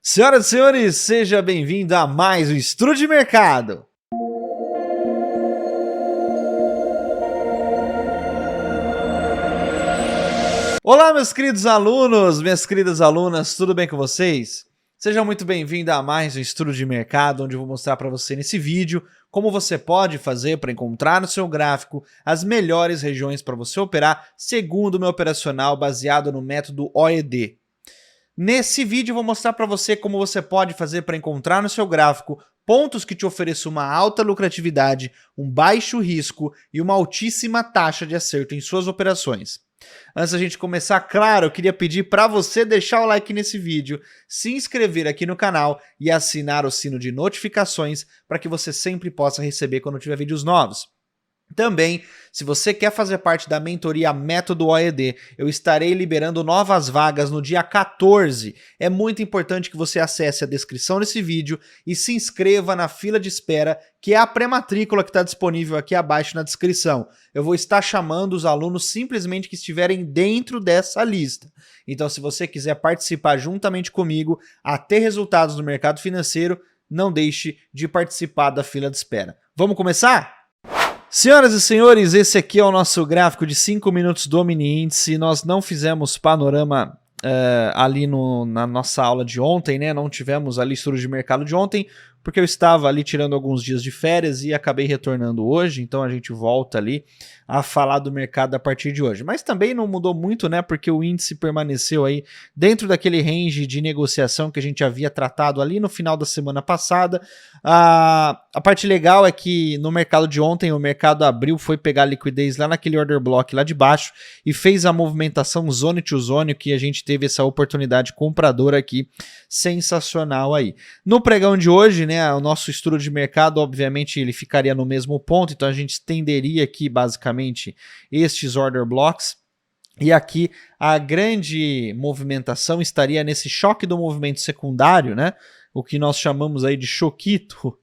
Senhoras e senhores, seja bem-vindo a mais um Estudo de Mercado. Olá, meus queridos alunos, minhas queridas alunas, tudo bem com vocês? Seja muito bem-vindo a mais um Estudo de Mercado, onde eu vou mostrar para você nesse vídeo como você pode fazer para encontrar no seu gráfico as melhores regiões para você operar segundo o meu operacional baseado no método OED. Nesse vídeo eu vou mostrar para você como você pode fazer para encontrar no seu gráfico pontos que te ofereçam uma alta lucratividade, um baixo risco e uma altíssima taxa de acerto em suas operações. Antes da gente começar, claro, eu queria pedir para você deixar o like nesse vídeo, se inscrever aqui no canal e assinar o sino de notificações para que você sempre possa receber quando tiver vídeos novos. Também, se você quer fazer parte da mentoria Método OED, eu estarei liberando novas vagas no dia 14. É muito importante que você acesse a descrição desse vídeo e se inscreva na fila de espera, que é a pré-matrícula que está disponível aqui abaixo na descrição. Eu vou estar chamando os alunos simplesmente que estiverem dentro dessa lista. Então, se você quiser participar juntamente comigo a ter resultados no mercado financeiro, não deixe de participar da fila de espera. Vamos começar? Senhoras e senhores, esse aqui é o nosso gráfico de 5 minutos do mini índice. Nós não fizemos panorama ali na nossa aula de ontem, né? Não tivemos ali estudo de mercado de ontem, porque eu estava ali tirando alguns dias de férias e acabei retornando hoje, então a gente volta ali a falar do mercado a partir de hoje. Mas também não mudou muito, né? Porque o índice permaneceu aí dentro daquele range de negociação que a gente havia tratado ali no final da semana passada. A parte legal é que no mercado de ontem, o mercado abriu, foi pegar liquidez lá naquele order block lá de baixo e fez a movimentação zone to zone, que a gente teve essa oportunidade compradora aqui, sensacional aí. No pregão de hoje, né, o nosso estudo de mercado, obviamente, ele ficaria no mesmo ponto, então a gente estenderia aqui basicamente estes order blocks. E aqui a grande movimentação estaria nesse choque do movimento secundário, né? O que nós chamamos aí de choquito.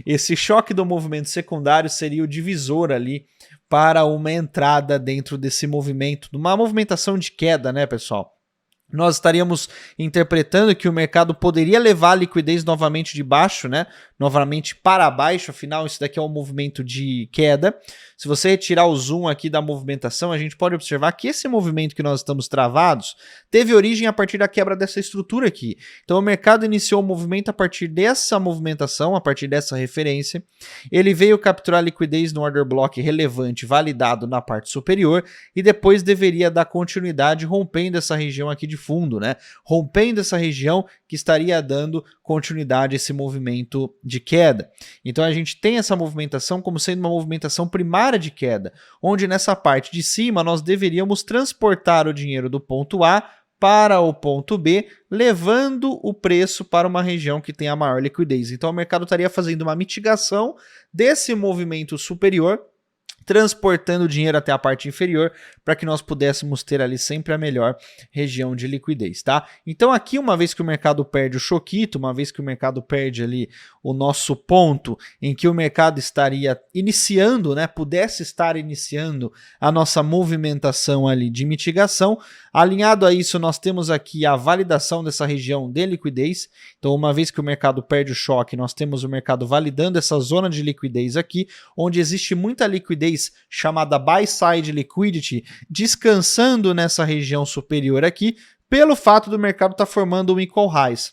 Esse choque do movimento secundário seria o divisor ali para uma entrada dentro desse movimento, uma movimentação de queda, né, pessoal? Nós estaríamos interpretando que o mercado poderia levar a liquidez novamente de baixo, né? Novamente para baixo, afinal isso daqui é um movimento de queda. Se você retirar o zoom aqui da movimentação, a gente pode observar que esse movimento que nós estamos travados teve origem a partir da quebra dessa estrutura aqui. Então o mercado iniciou o movimento a partir dessa movimentação, a partir dessa referência. Ele veio capturar liquidez no order block relevante validado na parte superior e depois deveria dar continuidade rompendo essa região aqui de fundo, né? Rompendo essa região que estaria dando continuidade a esse movimento de queda. Então a gente tem essa movimentação como sendo uma movimentação primária de queda, onde nessa parte de cima nós deveríamos transportar o dinheiro do ponto A para o ponto B, levando o preço para uma região que tem a maior liquidez. Então o mercado estaria fazendo uma mitigação desse movimento superior, transportando o dinheiro até a parte inferior para que nós pudéssemos ter ali sempre a melhor região de liquidez, tá? Então aqui, uma vez que o mercado perde o choquito, uma vez que o mercado perde ali o nosso ponto em que o mercado estaria iniciando, né, pudesse estar iniciando a nossa movimentação ali de mitigação, alinhado a isso nós temos aqui a validação dessa região de liquidez. Então uma vez que o mercado perde o choque, nós temos o mercado validando essa zona de liquidez aqui, onde existe muita liquidez chamada buy side liquidity, descansando nessa região superior aqui, pelo fato do mercado estar formando um equal highs.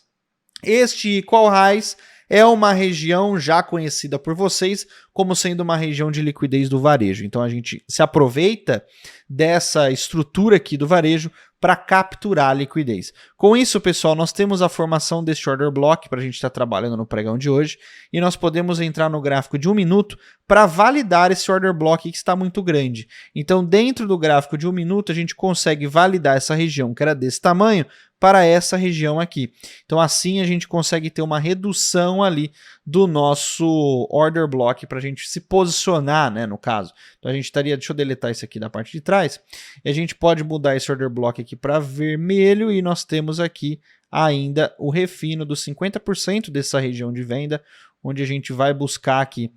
Este equal highs é uma região já conhecida por vocês como sendo uma região de liquidez do varejo. Então a gente se aproveita dessa estrutura aqui do varejo para capturar a liquidez. Com isso, pessoal, nós temos a formação deste order block para a gente estar trabalhando no pregão de hoje e nós podemos entrar no gráfico de 1 minuto para validar esse order block que está muito grande. Então, dentro do gráfico de 1 minuto, a gente consegue validar essa região que era desse tamanho para essa região aqui. Então, assim a gente consegue ter uma redução ali do nosso order block para a gente se posicionar, né, no caso. Então, a gente estaria, deixa eu deletar isso aqui da parte de trás, e a gente pode mudar esse order block aqui para vermelho e nós temos aqui ainda o refino dos 50% dessa região de venda, onde a gente vai buscar aqui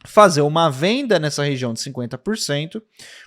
fazer uma venda nessa região de 50%,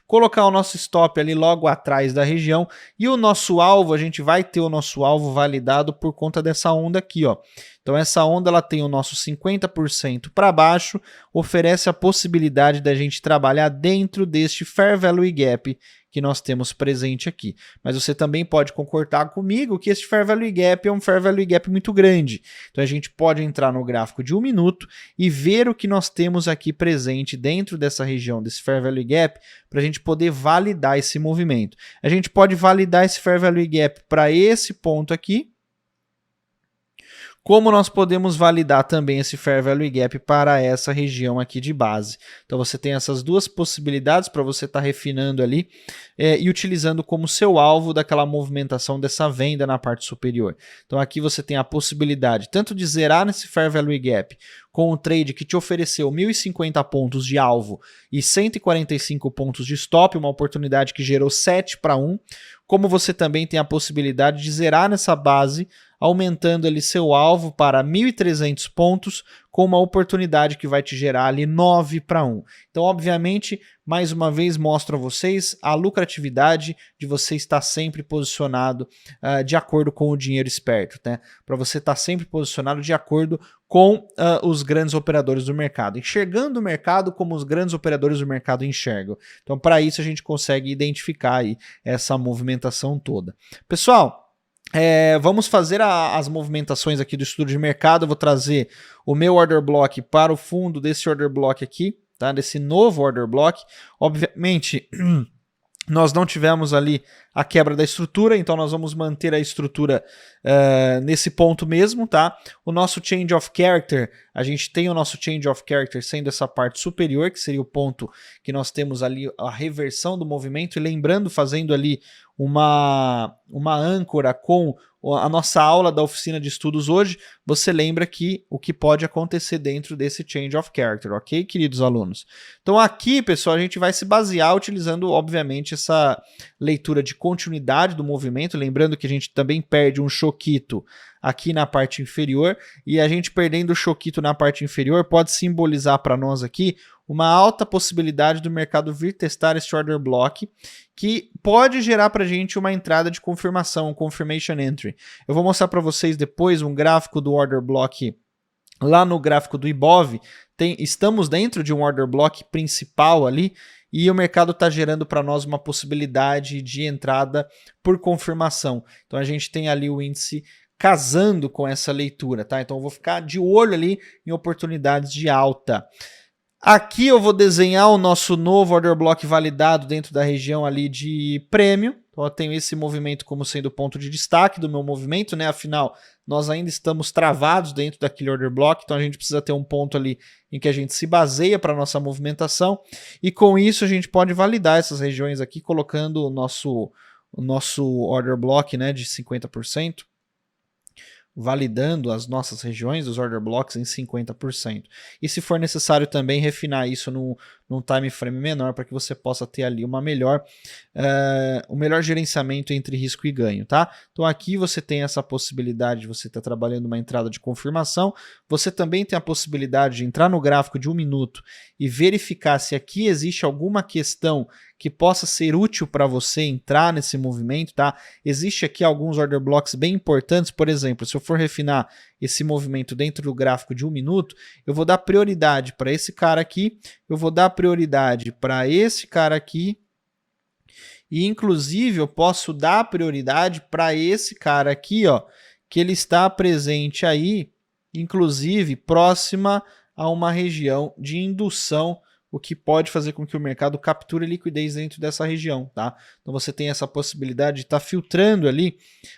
colocar o nosso stop ali logo atrás da região e o nosso alvo, a gente vai ter o nosso alvo validado por conta dessa onda aqui, ó. Então essa onda ela tem o nosso 50% para baixo, oferece a possibilidade da gente trabalhar dentro deste Fair Value Gap que nós temos presente aqui. Mas você também pode concordar comigo que esse Fair Value Gap é um Fair Value Gap muito grande. Então a gente pode entrar no gráfico de 1 minuto e ver o que nós temos aqui presente dentro dessa região, desse Fair Value Gap, para a gente poder validar esse movimento. A gente pode validar esse Fair Value Gap para esse ponto aqui, como nós podemos validar também esse Fair Value Gap para essa região aqui de base. Então você tem essas duas possibilidades para você estar refinando ali e utilizando como seu alvo daquela movimentação dessa venda na parte superior. Então aqui você tem a possibilidade tanto de zerar nesse Fair Value Gap com um trade que te ofereceu 1.050 pontos de alvo e 145 pontos de stop, uma oportunidade que gerou 7-1, como você também tem a possibilidade de zerar nessa base, aumentando ali seu alvo para 1.300 pontos, com uma oportunidade que vai te gerar ali 9-1. Então, obviamente, mais uma vez mostro a vocês a lucratividade de você estar sempre posicionado de acordo com o dinheiro esperto, né? Para você estar sempre posicionado de acordo com os grandes operadores do mercado, enxergando o mercado como os grandes operadores do mercado enxergam. Então, para isso, a gente consegue identificar aí essa movimentação toda. Pessoal, vamos fazer as movimentações aqui do estudo de mercado. Eu vou trazer o meu order block para o fundo desse order block aqui, tá? Desse novo order block. Obviamente, nós não tivemos ali a quebra da estrutura, então nós vamos manter a estrutura nesse ponto mesmo, tá? O nosso change of character, a gente tem o nosso change of character sendo essa parte superior, que seria o ponto que nós temos ali a reversão do movimento, e lembrando, fazendo ali uma âncora com a nossa aula da oficina de estudos hoje, você lembra que o que pode acontecer dentro desse change of character, ok, queridos alunos? Então aqui, pessoal, a gente vai se basear utilizando, obviamente, essa leitura de continuidade do movimento, lembrando que a gente também perde um choquito aqui na parte inferior, e a gente perdendo o choquito na parte inferior pode simbolizar para nós aqui uma alta possibilidade do mercado vir testar esse order block, que pode gerar para a gente uma entrada de confirmação, um confirmation entry. Eu vou mostrar para vocês depois um gráfico do order block lá no gráfico do Ibov. Estamos dentro de um order block principal ali, e o mercado está gerando para nós uma possibilidade de entrada por confirmação. Então a gente tem ali o índice casando com essa leitura, tá? Então eu vou ficar de olho ali em oportunidades de alta. Aqui eu vou desenhar o nosso novo order block validado dentro da região ali de prêmio. Então eu tenho esse movimento como sendo o ponto de destaque do meu movimento, né? Afinal, nós ainda estamos travados dentro daquele order block, então a gente precisa ter um ponto ali em que a gente se baseia para a nossa movimentação, e com isso a gente pode validar essas regiões aqui colocando o nosso order block, né, de 50%. Validando as nossas regiões, os order blocks em 50%. E se for necessário também refinar isso num time frame menor para que você possa ter ali um melhor gerenciamento entre risco e ganho, tá? Então aqui você tem essa possibilidade de você estar trabalhando uma entrada de confirmação. Você também tem a possibilidade de entrar no gráfico de 1 minuto e verificar se aqui existe alguma questão que possa ser útil para você entrar nesse movimento, tá? Existe aqui alguns order blocks bem importantes. Por exemplo, se eu for refinar esse movimento dentro do gráfico de 1 minuto, eu vou dar prioridade para esse cara aqui, eu vou dar prioridade para esse cara aqui, e inclusive eu posso dar prioridade para esse cara aqui, ó, que ele está presente aí, inclusive próxima a uma região de indução, o que pode fazer com que o mercado capture liquidez dentro dessa região, tá? Então você tem essa possibilidade de estar filtrando ali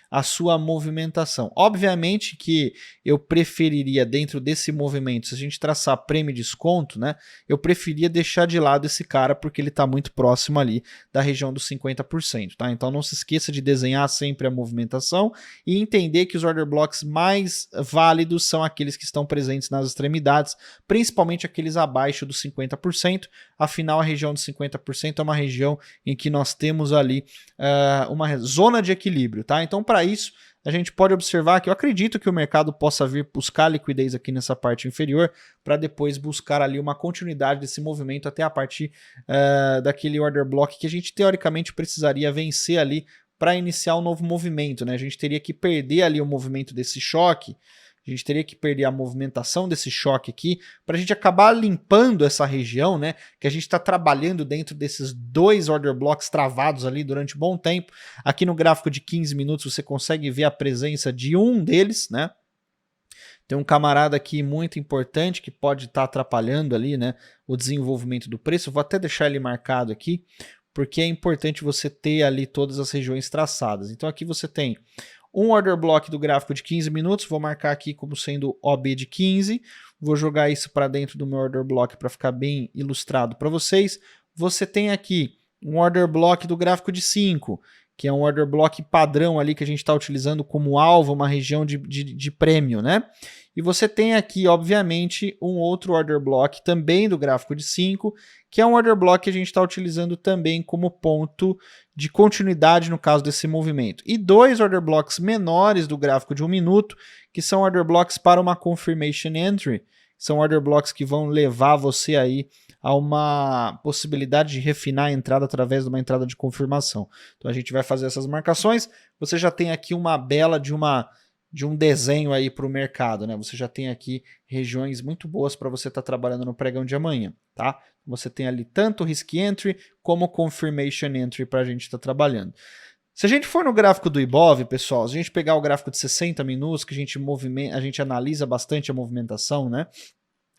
a sua movimentação. Obviamente que eu preferiria, dentro desse movimento, se a gente traçar prêmio e desconto, né? Eu preferia deixar de lado esse cara porque ele está muito próximo ali da região dos 50%, tá? Então não se esqueça de desenhar sempre a movimentação e entender que os order blocks mais válidos são aqueles que estão presentes nas extremidades, principalmente aqueles abaixo dos 50%. Afinal, a região de 50% é uma região em que nós temos ali uma zona de equilíbrio, tá? Então, para isso, a gente pode observar que eu acredito que o mercado possa vir buscar liquidez aqui nessa parte inferior para depois buscar ali uma continuidade desse movimento até a partir daquele order block que a gente teoricamente precisaria vencer ali para iniciar um novo movimento, né? A gente teria que perder ali o movimento desse choque, a gente teria que perder a movimentação desse choque aqui para a gente acabar limpando essa região, né? Que a gente está trabalhando dentro desses 2 order blocks travados ali durante um bom tempo. Aqui no gráfico de 15 minutos você consegue ver a presença de um deles, né? Tem um camarada aqui muito importante que pode estar atrapalhando ali, né, o desenvolvimento do preço. Eu vou até deixar ele marcado aqui, porque é importante você ter ali todas as regiões traçadas. Então aqui você tem um order block do gráfico de 15 minutos, vou marcar aqui como sendo OB de 15, vou jogar isso para dentro do meu order block para ficar bem ilustrado para vocês. Você tem aqui um order block do gráfico de 5, que é um order block padrão ali que a gente está utilizando como alvo, uma região de prêmio, né? E você tem aqui, obviamente, um outro order block também do gráfico de 5, que é um order block que a gente está utilizando também como ponto de continuidade no caso desse movimento. E 2 order blocks menores do gráfico de 1 minuto, que são order blocks para uma confirmation entry, são order blocks que vão levar você aí a uma possibilidade de refinar a entrada através de uma entrada de confirmação. Então a gente vai fazer essas marcações, você já tem aqui uma bela de um desenho aí para o mercado, né? Você já tem aqui regiões muito boas para você estar trabalhando no pregão de amanhã, tá? Você tem ali tanto risk entry como confirmation entry para a gente estar trabalhando. Se a gente for no gráfico do Ibov, pessoal, se a gente pegar o gráfico de 60 minutos, que a gente analisa bastante a movimentação, né?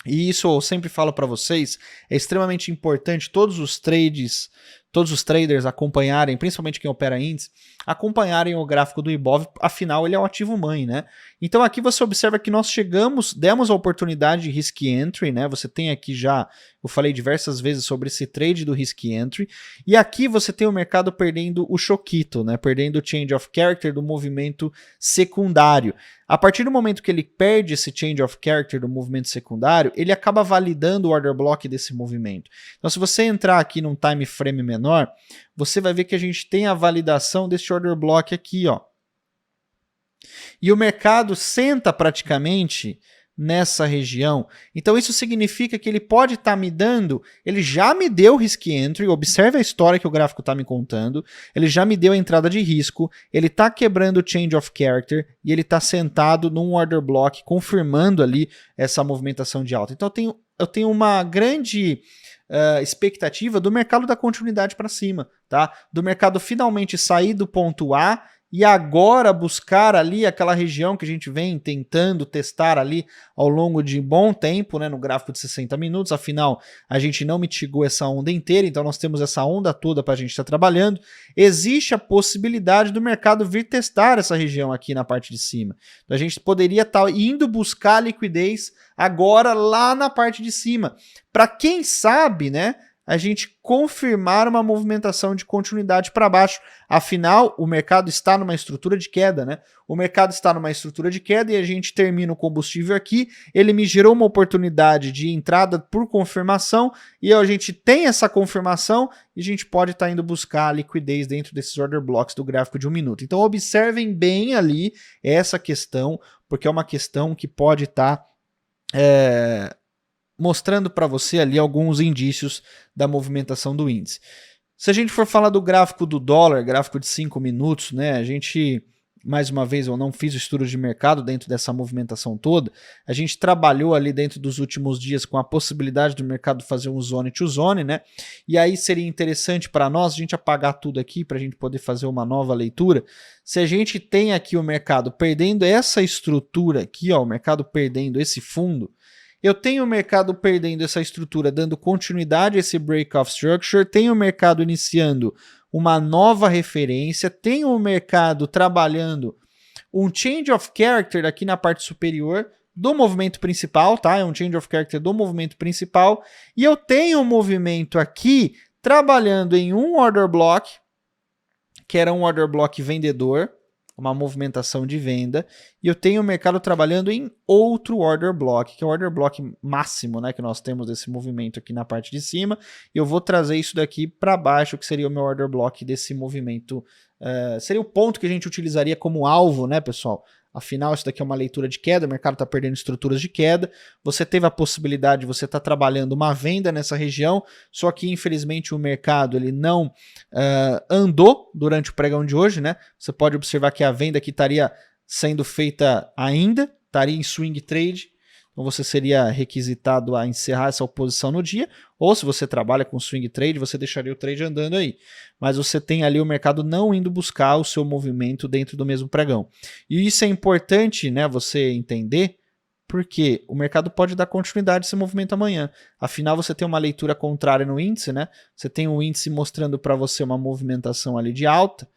E isso eu sempre falo para vocês, é extremamente importante todos os traders acompanharem, principalmente quem opera índice, acompanharem o gráfico do Ibov, afinal ele é um ativo mãe, né? Então aqui você observa que nós demos a oportunidade de risk entry, né? Você tem aqui já, eu falei diversas vezes sobre esse trade do risk entry, e aqui você tem o mercado perdendo o choquito, né? Perdendo o change of character do movimento secundário. A partir do momento que ele perde esse change of character do movimento secundário, ele acaba validando o order block desse movimento. Então se você entrar aqui num time frame menor, você vai ver que a gente tem a validação desse order block aqui, ó. E o mercado senta praticamente nessa região. Então isso significa que ele pode estar me dando, ele já me deu risk entry, observe a história que o gráfico está me contando, ele já me deu a entrada de risco, ele está quebrando o change of character e ele está sentado num order block, confirmando ali essa movimentação de alta. Então eu tenho uma grande expectativa do mercado dar continuidade para cima, tá? Do mercado finalmente sair do ponto A e agora buscar ali aquela região que a gente vem tentando testar ali ao longo de bom tempo, né, no gráfico de 60 minutos, afinal a gente não mitigou essa onda inteira, então nós temos essa onda toda para a gente estar trabalhando. Existe a possibilidade do mercado vir testar essa região aqui na parte de cima. Então a gente poderia estar indo buscar liquidez agora lá na parte de cima, para quem sabe, né, a gente confirmar uma movimentação de continuidade para baixo. Afinal, o mercado está numa estrutura de queda, né? O mercado está numa estrutura de queda e a gente termina o combustível aqui, ele me gerou uma oportunidade de entrada por confirmação e a gente tem essa confirmação e a gente pode estar indo buscar a liquidez dentro desses order blocks do gráfico de 1 minuto. Então observem bem ali essa questão, porque é uma questão que pode estar mostrando para você ali alguns indícios da movimentação do índice. Se a gente for falar do gráfico do dólar, gráfico de 5 minutos, né, a gente, mais uma vez, eu não fiz o estudo de mercado dentro dessa movimentação toda, a gente trabalhou ali dentro dos últimos dias com a possibilidade do mercado fazer um zone to zone, né, e aí seria interessante para nós a gente apagar tudo aqui para a gente poder fazer uma nova leitura. Se a gente tem aqui o mercado perdendo essa estrutura aqui, ó, o mercado perdendo esse fundo, eu tenho o mercado perdendo essa estrutura, dando continuidade a esse break-off structure, tenho o mercado iniciando uma nova referência, tenho o mercado trabalhando um change of character aqui na parte superior do movimento principal, tá? É um change of character do movimento principal, e eu tenho um movimento aqui trabalhando em um order block, que era um order block vendedor, uma movimentação de venda, e eu tenho o mercado trabalhando em outro order block, que é o order block máximo, né, que nós temos desse movimento aqui na parte de cima, e eu vou trazer isso daqui para baixo, que seria o meu order block desse movimento seria o ponto que a gente utilizaria como alvo, né, pessoal? Afinal, isso daqui é uma leitura de queda, o mercado está perdendo estruturas de queda, você teve a possibilidade de você estar trabalhando uma venda nessa região, só que infelizmente o mercado ele não andou durante o pregão de hoje, né? Você pode observar que a venda aqui estaria sendo feita ainda, estaria em swing trade, então você seria requisitado a encerrar essa oposição no dia, ou se você trabalha com swing trade, você deixaria o trade andando aí. Mas você tem ali o mercado não indo buscar o seu movimento dentro do mesmo pregão. E isso é importante, né, você entender, porque o mercado pode dar continuidade a esse movimento amanhã. Afinal, você tem uma leitura contrária no índice, né? Você tem o índice mostrando para você uma movimentação ali de alta,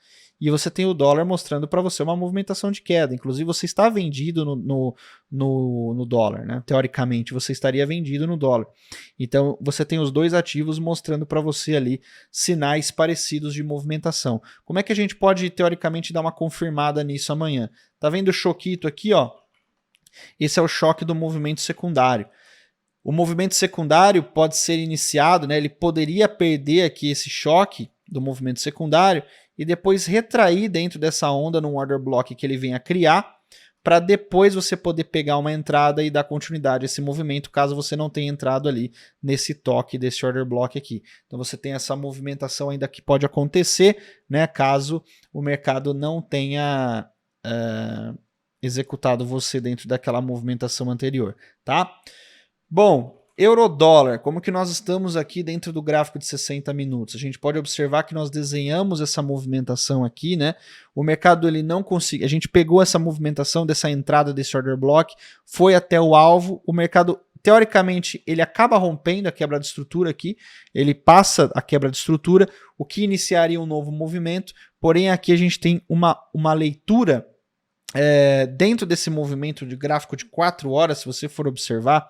e você tem o dólar mostrando para você uma movimentação de queda. Inclusive, você está vendido no dólar, né? Teoricamente, você estaria vendido no dólar. Então, você tem os dois ativos mostrando para você ali sinais parecidos de movimentação. Como é que a gente pode, teoricamente, dar uma confirmada nisso amanhã? Tá vendo o choquito aqui, ó? Esse é o choque do movimento secundário. O movimento secundário pode ser iniciado, né? Ele poderia perder aqui esse choque do movimento secundário e depois retrair dentro dessa onda num order block que ele venha criar, para depois você poder pegar uma entrada e dar continuidade a esse movimento, caso você não tenha entrado ali nesse toque desse order block aqui. Então você tem essa movimentação ainda que pode acontecer, né, caso o mercado não tenha executado você dentro daquela movimentação anterior, tá? Bom, euro-dólar, como que nós estamos aqui dentro do gráfico de 60 minutos? A gente pode observar que nós desenhamos essa movimentação aqui, né? O mercado ele não conseguiu, a gente pegou essa movimentação dessa entrada desse order block, foi até o alvo, o mercado teoricamente ele acaba rompendo a quebra de estrutura aqui, ele passa a quebra de estrutura, o que iniciaria um novo movimento, porém aqui a gente tem uma leitura dentro desse movimento de gráfico de 4 horas, se você for observar,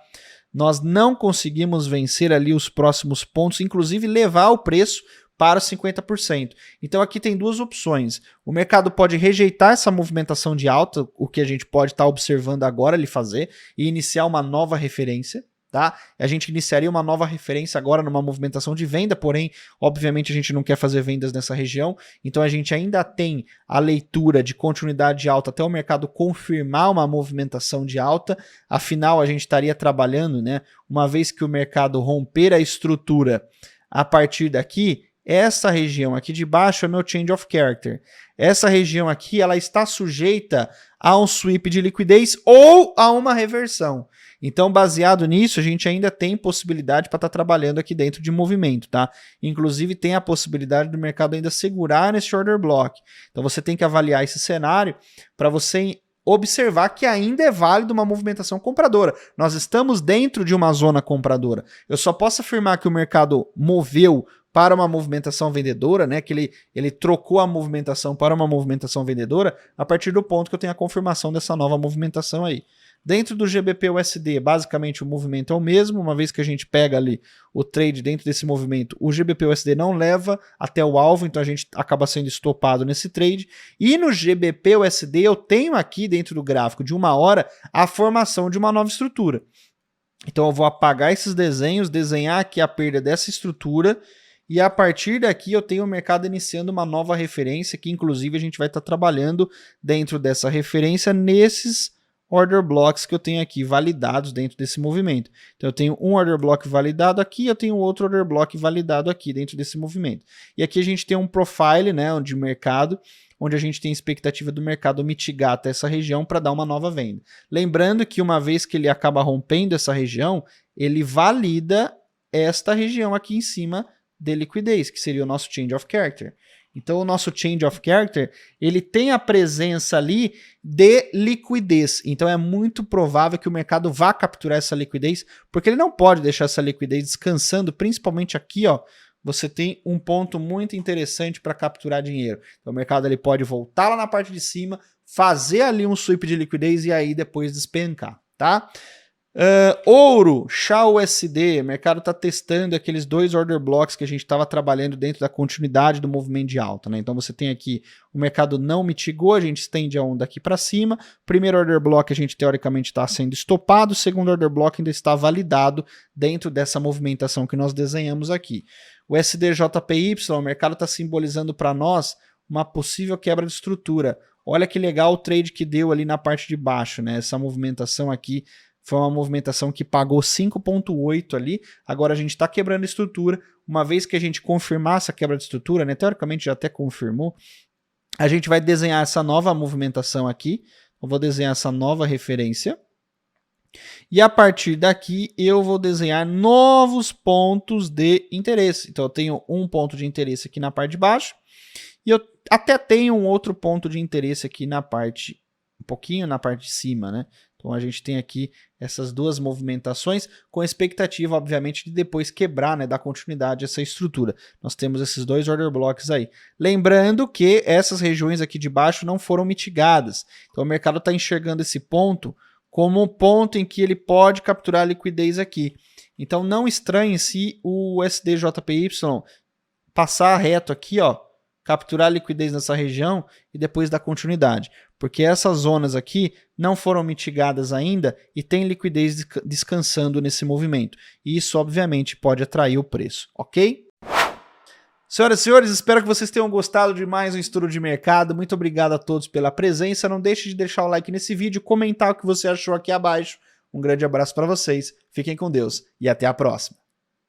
nós não conseguimos vencer ali os próximos pontos, inclusive levar o preço para os 50%. Então aqui tem duas opções. O mercado pode rejeitar essa movimentação de alta, o que a gente pode estar observando agora ele fazer, e iniciar uma nova referência. Tá? A gente iniciaria uma nova referência agora numa movimentação de venda, porém, obviamente a gente não quer fazer vendas nessa região, então a gente ainda tem a leitura de continuidade de alta até o mercado confirmar uma movimentação de alta, afinal a gente estaria trabalhando, né, uma vez que o mercado romper a estrutura a partir daqui, essa região aqui de baixo é meu change of character. Essa região aqui ela está sujeita a um sweep de liquidez ou a uma reversão. Então, baseado nisso, a gente ainda tem possibilidade para estar trabalhando aqui dentro de movimento, tá? Inclusive, tem a possibilidade do mercado ainda segurar nesse order block. Então, você tem que avaliar esse cenário para você observar que ainda é válido uma movimentação compradora. Nós estamos dentro de uma zona compradora. Eu só posso afirmar que o mercado moveu para uma movimentação vendedora, né, que ele trocou a movimentação para uma movimentação vendedora a partir do ponto que eu tenho a confirmação dessa nova movimentação aí. Dentro do GBP/USD, basicamente o movimento é o mesmo, uma vez que a gente pega ali o trade dentro desse movimento, o GBP/USD não leva até o alvo, então a gente acaba sendo estopado nesse trade. E no GBP/USD eu tenho aqui dentro do gráfico de 1 hora a formação de uma nova estrutura. Então eu vou apagar esses desenhos, desenhar aqui a perda dessa estrutura, e a partir daqui eu tenho o mercado iniciando uma nova referência, que inclusive a gente vai estar trabalhando dentro dessa referência nesses order blocks que eu tenho aqui validados dentro desse movimento. Então eu tenho um order block validado aqui, eu tenho outro order block validado aqui dentro desse movimento. E aqui a gente tem um profile, né, de mercado, onde a gente tem expectativa do mercado mitigar até essa região para dar uma nova venda. Lembrando que uma vez que ele acaba rompendo essa região, ele valida esta região aqui em cima de liquidez, que seria o nosso change of character. Então o nosso change of character, ele tem a presença ali de liquidez. Então é muito provável que o mercado vá capturar essa liquidez, porque ele não pode deixar essa liquidez descansando, principalmente aqui, ó. Você tem um ponto muito interessante para capturar dinheiro. Então o mercado ele pode voltar lá na parte de cima, fazer ali um sweep de liquidez e aí depois despencar, tá? Ouro, XAUSD, o mercado está testando aqueles dois order blocks que a gente estava trabalhando dentro da continuidade do movimento de alta, né? Então você tem aqui, o mercado não mitigou, a gente estende a onda aqui para cima, primeiro order block a gente teoricamente está sendo estopado, o segundo order block ainda está validado dentro dessa movimentação que nós desenhamos aqui. O SDJPY, o mercado está simbolizando para nós uma possível quebra de estrutura. Olha que legal o trade que deu ali na parte de baixo, né? Essa movimentação aqui foi uma movimentação que pagou 5,8 ali. Agora a gente está quebrando a estrutura. Uma vez que a gente confirmar essa quebra de estrutura, né? Teoricamente já até confirmou, a gente vai desenhar essa nova movimentação aqui. Eu vou desenhar essa nova referência. E a partir daqui eu vou desenhar novos pontos de interesse. Então eu tenho um ponto de interesse aqui na parte de baixo. E eu até tenho um outro ponto de interesse aqui na parte, um pouquinho na parte de cima, né? Então a gente tem aqui essas duas movimentações com a expectativa, obviamente, de depois quebrar, né, dar continuidade a essa estrutura. Nós temos esses dois order blocks aí. Lembrando que essas regiões aqui de baixo não foram mitigadas. Então o mercado está enxergando esse ponto como um ponto em que ele pode capturar liquidez aqui. Então não estranhe se o USDJPY passar reto aqui, ó, capturar liquidez nessa região e depois dar continuidade, porque essas zonas aqui não foram mitigadas ainda e tem liquidez descansando nesse movimento. E isso, obviamente, pode atrair o preço, ok? Senhoras e senhores, espero que vocês tenham gostado de mais um estudo de mercado. Muito obrigado a todos pela presença. Não deixe de deixar o like nesse vídeo, comentar o que você achou aqui abaixo. Um grande abraço para vocês, fiquem com Deus e até a próxima.